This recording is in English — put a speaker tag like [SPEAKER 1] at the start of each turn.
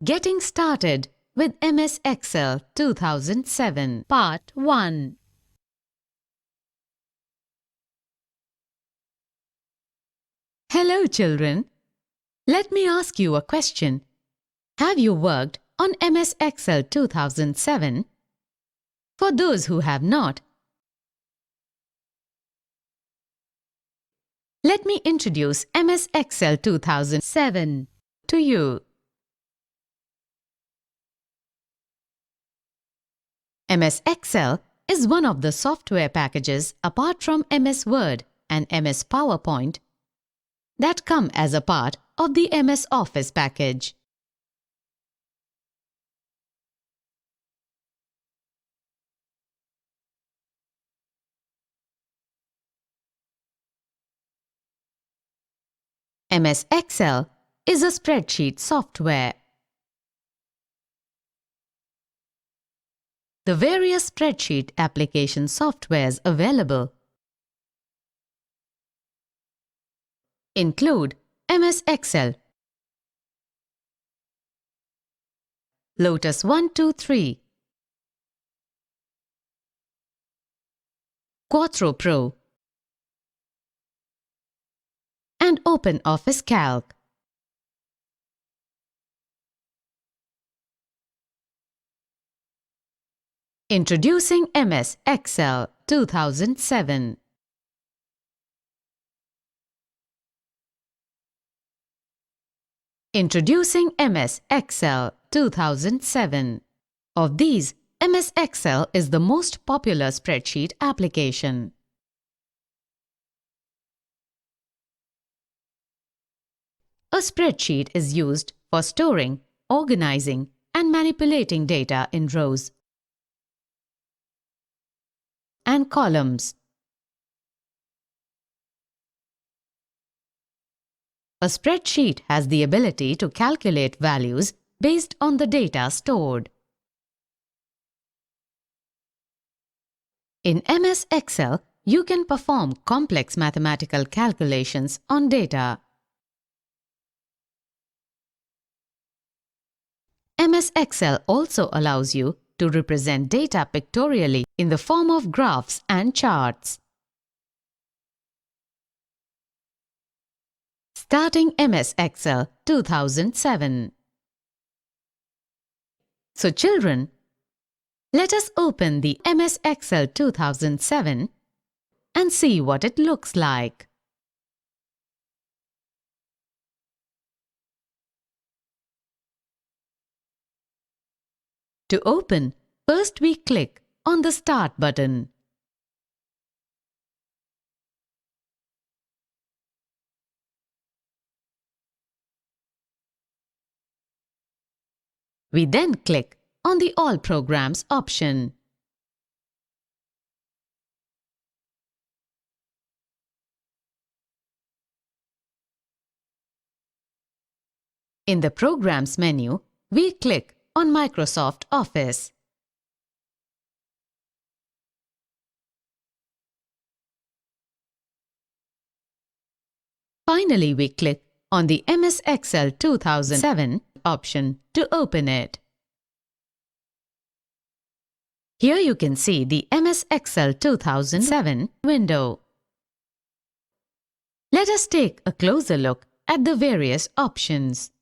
[SPEAKER 1] Getting started with MS Excel 2007 Part 1. Hello children. Let me ask you a question. Have you worked on MS Excel 2007? For those who have not, let me introduce MS Excel 2007 to you. MS Excel is one of the software packages apart from MS Word and MS PowerPoint that come as a part of the MS Office package. MS Excel is a spreadsheet software. The various spreadsheet application softwares available include MS Excel, Lotus 123, Quattro Pro, and OpenOffice Calc. Introducing MS Excel 2007. Introducing MS Excel 2007. Of these, MS Excel is the most popular spreadsheet application. A spreadsheet is used for storing, organizing, and manipulating data in rows and columns. A spreadsheet has the ability to calculate values based on the data stored. In MS Excel, you can perform complex mathematical calculations on data. MS Excel also allows you to represent data pictorially in the form of graphs and charts. Starting MS Excel 2007. So children, let us open the MS Excel 2007 and see what it looks like. To open, first we click on the Start button. We then click on the All Programs option. In the Programs menu, we click on Microsoft Office. Finally, we click on the MS Excel 2007 option to open it. Here you can see the MS Excel 2007 window. Let us take a closer look at the various options.